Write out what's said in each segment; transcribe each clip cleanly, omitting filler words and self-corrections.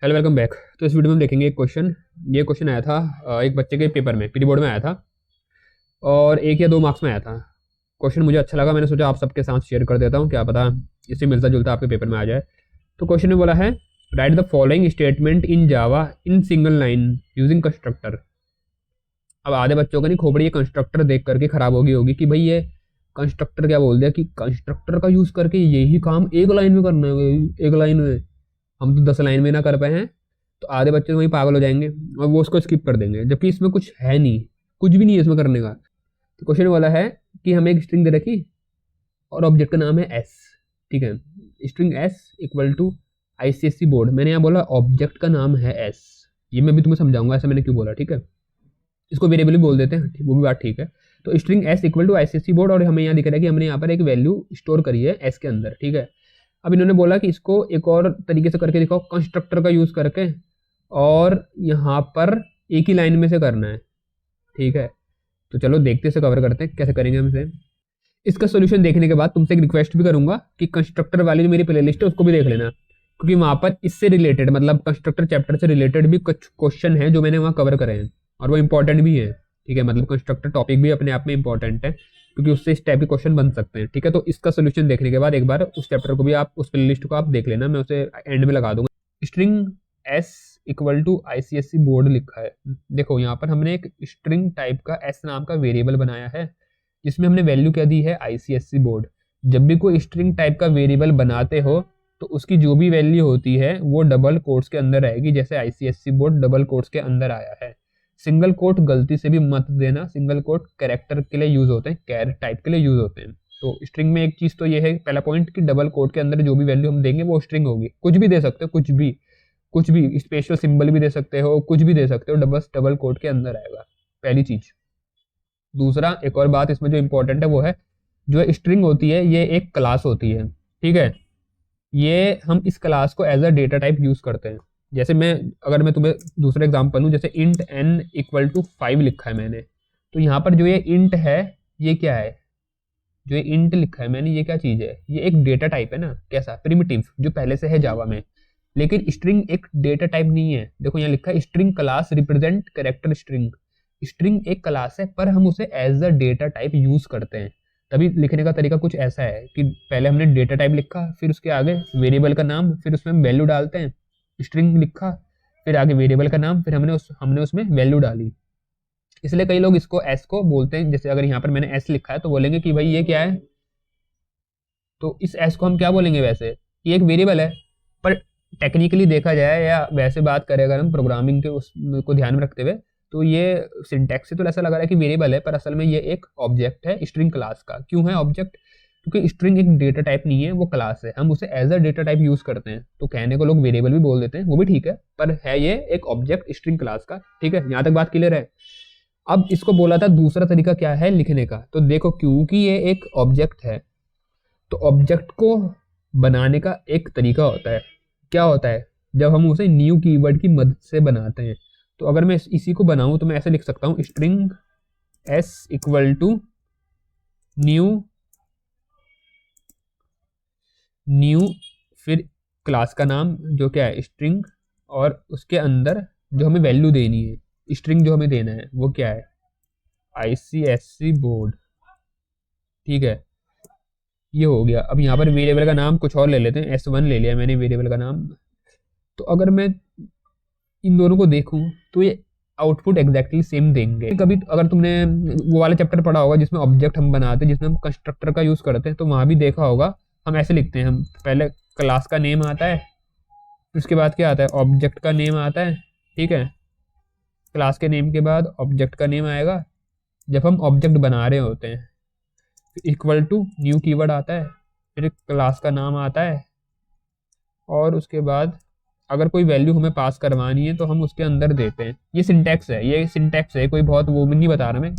Hello, welcome back. तो इस video में हम देखेंगे एक क्वेश्चन। ये क्वेश्चन आया था एक बच्चे के पेपर में, प्री बोर्ड में आया था और 1 या 2 मार्क्स में आया था। क्वेश्चन मुझे अच्छा लगा, मैंने सोचा आप सबके साथ शेयर कर देता हूँ, क्या पता इससे मिलता जुलता आपके पेपर में आ जाए। तो क्वेश्चन में बोला है, right the following statement in Java in single line using constructor. अब आधे बच्चों का नहीं खोपड़ी ये कंस्ट्रक्टर देख करके खराब होगी कि भाई ये कंस्ट्रक्टर क्या बोल दिया कि कंस्ट्रक्टर का यूज करके यही काम एक लाइन में करना है। एक लाइन में हम तो 10 लाइन में ना कर पाए हैं, तो आधे बच्चे तो वहीं पागल हो जाएंगे और वो उसको स्किप कर देंगे, जबकि इसमें कुछ है नहीं, कुछ भी नहीं है इसमें करने का। तो क्वेश्चन वाला है कि हमें एक स्ट्रिंग दे रखी और ऑब्जेक्ट का नाम है एस। ठीक है, string S equal to ICSC board. मैंने यहाँ बोला ऑब्जेक्ट का नाम है एस, ये मैं भी तुम्हें समझाऊंगा ऐसा मैंने क्यों बोला। ठीक है, इसको वेरिएबल भी बोल देते हैं, वो भी बात ठीक है। तो string S equal to ICSC board, और हमें यहाँ दिख रहा है कि हमने यहाँ पर एक वैल्यू स्टोर करी है एस के अंदर। ठीक है, अब इन्होंने बोला कि इसको एक और तरीके से करके दिखाओ, कंस्ट्रक्टर का यूज करके, और यहाँ पर एक ही लाइन में से करना है। ठीक है, तो चलो देखते से कवर करते हैं कैसे करेंगे हम इसे। इसका सोल्यूशन देखने के बाद तुमसे एक रिक्वेस्ट भी करूंगा कि कंस्ट्रक्टर वाली जो मेरी प्लेलिस्ट है उसको भी देख लेना, क्योंकि वहां पर इससे रिलेटेड मतलब कंस्ट्रक्टर चैप्टर से रिलेटेड भी कुछ क्वेश्चन है जो मैंने वहां कवर करे हैं और वो इंपॉर्टेंट भी है। ठीक है, मतलब कंस्ट्रक्टर टॉपिक भी अपने आप में इंपॉर्टेंट है क्योंकि उससे इस टाइप के क्वेश्चन बन सकते हैं। ठीक है, तो इसका सोल्यूशन देखने के बाद एक बार उस चैप्टर को भी आप, उस प्लेलिस्ट को आप देख लेना, मैं उसे एंड में लगा दूंगा। String S equal to ICSC board लिखा है। देखो यहाँ पर हमने एक स्ट्रिंग टाइप का एस नाम का वेरिएबल बनाया है जिसमें हमने वैल्यू क्या दी है, आईसीएससी बोर्ड। जब भी कोई स्ट्रिंग टाइप का वेरिएबल बनाते हो तो उसकी जो भी वैल्यू होती है वो डबल कोट्स के अंदर रहेगी, जैसे आईसीएससी बोर्ड डबल कोट्स के अंदर आया है। सिंगल कोट गलती से भी मत देना, सिंगल कोट कैरेक्टर के लिए यूज होते हैं, कैर टाइप के लिए यूज होते हैं। तो स्ट्रिंग में एक चीज तो ये है, पहला पॉइंट, कि डबल कोट के अंदर जो भी वैल्यू हम देंगे वो स्ट्रिंग होगी। कुछ भी दे सकते हो, कुछ भी स्पेशल सिंबल भी दे सकते हो, कुछ भी दे सकते हो, बस डबल कोट के अंदर आएगा, पहली चीज। दूसरा, एक और बात इसमें जो इंपॉर्टेंट है वो है, जो स्ट्रिंग होती है ये एक क्लास होती है। ठीक है, ये हम इस क्लास को as a data type use करते हैं। जैसे अगर मैं तुम्हें दूसरा एग्जांपल लूँ, जैसे इंट n इक्वल टू 5 लिखा है मैंने, तो यहाँ पर जो ये इंट है ये क्या है, जो ये इंट लिखा है मैंने ये क्या चीज है, ये एक डेटा टाइप है ना, कैसा, प्रिमिटिव, जो पहले से है जावा में। लेकिन स्ट्रिंग एक डेटा टाइप नहीं है। देखो यहाँ लिखा है string class represent character string. String एक क्लास है पर हम उसे as a data type use करते हैं। तभी लिखने का तरीका कुछ ऐसा है कि पहले हमने डेटा टाइप लिखा, फिर उसके आगे वेरिएबल का नाम, फिर उसमें वैल्यू डालते हैं। स्ट्रिंग लिखा, फिर आगे वेरिएबल का नाम, फिर हमने उसमें वैल्यू डाली। इसलिए कई लोग इसको एस को बोलते हैं, जैसे अगर यहाँ पर मैंने एस लिखा है तो बोलेंगे कि भाई ये क्या है, तो इस एस को हम क्या बोलेंगे, वैसे ये एक वेरिएबल है, पर टेक्निकली देखा जाए या वैसे बात करें अगर हम प्रोग्रामिंग के उसको ध्यान में रखते हुए, तो ये सिंटैक्स से तो ऐसा लग रहा है कि वेरिएबल है, पर असल में ये एक ऑब्जेक्ट है स्ट्रिंग क्लास का। क्यों है ऑब्जेक्ट, क्योंकि स्ट्रिंग एक डेटा टाइप नहीं है, वो क्लास है, हम उसे as a data type use करते हैं। तो कहने को लोग वेरिएबल भी बोल देते हैं, वो भी ठीक है, पर है ये एक ऑब्जेक्ट स्ट्रिंग क्लास का। ठीक है, यहाँ तक बात क्लियर है। अब इसको बोला था दूसरा तरीका क्या है लिखने का, तो देखो क्योंकि ये एक ऑब्जेक्ट है तो ऑब्जेक्ट को बनाने का एक तरीका होता है। क्या होता है, जब हम उसे न्यू कीवर्ड की मदद से बनाते हैं। तो अगर मैं इसी को बनाऊं तो मैं ऐसे लिख सकता हूं, string S equal to new new, फिर क्लास का नाम जो क्या है स्ट्रिंग, और उसके अंदर जो हमें वैल्यू देनी है, स्ट्रिंग जो हमें देना है वो क्या है, आईसीएससी बोर्ड। ठीक है, ये हो गया। अब यहाँ पर वेरिएबल का नाम कुछ और ले लेते हैं, S1 ले लिया मैंने वेरिएबल का नाम। तो अगर मैं इन दोनों को देखूं तो ये आउटपुट एग्जैक्टली सेम देंगे। कभी अगर तुमने वो वाला चैप्टर पढ़ा होगा जिसमें ऑब्जेक्ट हम बनाते हैं, जिसमें हम कंस्ट्रक्टर का यूज करते हैं, तो वहां भी देखा होगा हम ऐसे लिखते हैं, हम पहले क्लास का नेम आता है, फिर उसके बाद क्या आता है, ऑब्जेक्ट का नेम आता है। ठीक है, क्लास के नेम के बाद ऑब्जेक्ट का नेम आएगा जब हम ऑब्जेक्ट बना रहे होते हैं, इक्वल टू न्यू कीवर्ड आता है, फिर क्लास का नाम आता है, और उसके बाद अगर कोई वैल्यू हमें पास करवानी है तो हम उसके अंदर देते हैं। ये सिंटैक्स है, ये सिंटैक्स है, कोई बहुत वो भी नहीं बता रहा मैं,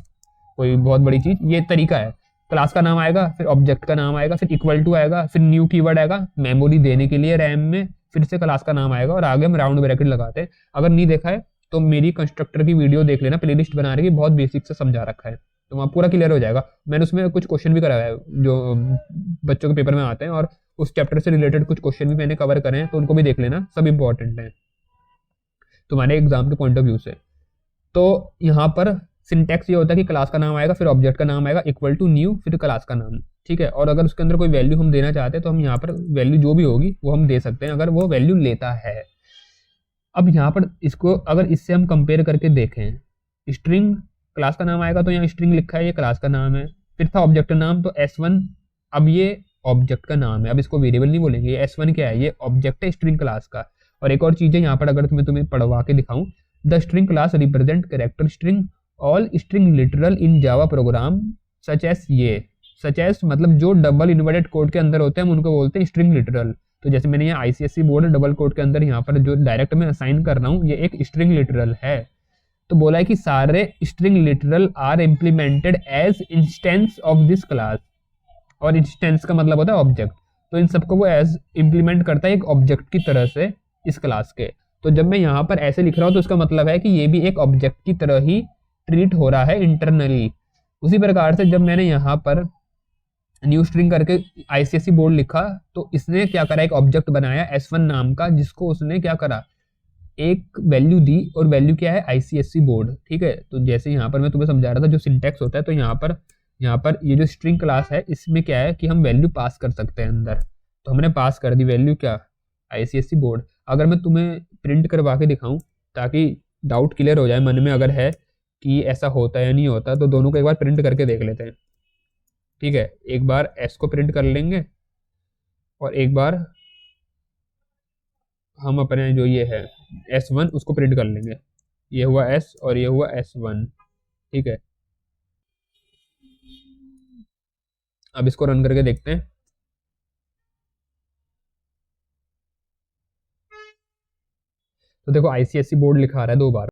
कोई बहुत बड़ी चीज, ये तरीका है। क्लास का नाम आएगा, फिर ऑब्जेक्ट का नाम आएगा, फिर इक्वल टू आएगा, फिर न्यू कीवर्ड आएगा मेमोरी देने के लिए रैम में, फिर से क्लास का नाम आएगा और आगे हम राउंड ब्रैकेट लगाते हैं। अगर नहीं देखा है तो मेरी कंस्ट्रक्टर की वीडियो देख लेना, प्लेलिस्ट बना रही है, बहुत बेसिक से समझा रखा है, तो वहाँ पूरा क्लियर हो जाएगा। मैंने उसमें कुछ क्वेश्चन भी कराया है जो बच्चों के पेपर में आते हैं, और उस चैप्टर से रिलेटेड कुछ क्वेश्चन भी मैंने कवर करे हैं, तो उनको भी देख लेना, सब इंपॉर्टेंट है। तुम्हारे एग्जाम के पॉइंट ऑफ व्यू से। तो यहाँ पर सिंटैक्स ये होता है कि क्लास का नाम आएगा, फिर ऑब्जेक्ट का नाम आएगा, इक्वल टू न्यू, फिर क्लास का नाम, ठीक है। और अगर उसके अंदर कोई वैल्यू हम देना चाहते हैं तो हम यहाँ पर वैल्यू जो भी होगी वो हम दे सकते हैं अगर वो वैल्यू लेता है। अब यहाँ पर इसको अगर इससे हम कंपेयर करके देखें, स्ट्रिंग क्लास का नाम आएगा तो यहाँ स्ट्रिंग लिखा है, ये क्लास का नाम है, फिर था ऑब्जेक्ट नाम तो S1, अब ये ऑब्जेक्ट का नाम है, अब इसको वेरिएबल नहीं बोलेंगे, ये S1 क्या है, ये ऑब्जेक्ट है स्ट्रिंग क्लास का। और एक और चीज है यहाँ पर, अगर तुम्हें पढ़वा के दिखाऊं, the string class represent character string all string literal in Java program such as, ये सच एस मतलब जो डबल इन्वर्टेड कोड के अंदर होते हैं हम उनको बोलते हैं स्ट्रिंग लिटरल। तो जैसे मैंने यहाँ ICSE बोर्ड डबल कोड के अंदर यहाँ पर जो डायरेक्ट में असाइन कर रहा हूँ ये एक स्ट्रिंग लिटरल है। तो बोला है कि सारे string literal are implemented as instance of this class, और इंस्टेंस का मतलब होता है ऑब्जेक्ट, तो इन सबको वो एज इम्प्लीमेंट करता है एक ऑब्जेक्ट की तरह से इस क्लास के। तो जब मैं यहाँ पर ऐसे लिख रहा हूँ तो उसका मतलब है कि ये भी एक ऑब्जेक्ट की तरह ही ट्रीट हो रहा है इंटरनली। उसी प्रकार से जब मैंने यहाँ पर न्यू स्ट्रिंग करके ICSE बोर्ड लिखा तो इसने क्या करा, एक ऑब्जेक्ट बनाया S1 नाम का, जिसको उसने क्या करा, एक वैल्यू दी, और वैल्यू क्या है ICSE बोर्ड, ठीक है। तो जैसे यहाँ पर मैं तुम्हें समझा रहा था जो सिंटैक्स होता है, तो यहाँ पर ये जो स्ट्रिंग क्लास है इसमें क्या है कि हम वैल्यू पास कर सकते हैं अंदर, तो हमने पास कर दी वैल्यू क्या, ICSE बोर्ड। अगर मैं तुम्हें प्रिंट करवा के दिखाऊं ताकि डाउट क्लियर हो जाए मन में अगर है कि ऐसा होता है या नहीं होता, तो दोनों को एक बार प्रिंट करके देख लेते हैं, ठीक है। एक बार S को प्रिंट कर लेंगे और एक बार हम अपने जो ये है S1 उसको प्रिंट कर लेंगे। ये हुआ S और ये हुआ S1, ठीक है। अब इसको रन करके देखते हैं। तो देखो ICSE बोर्ड लिखा आ रहा है 2 बार।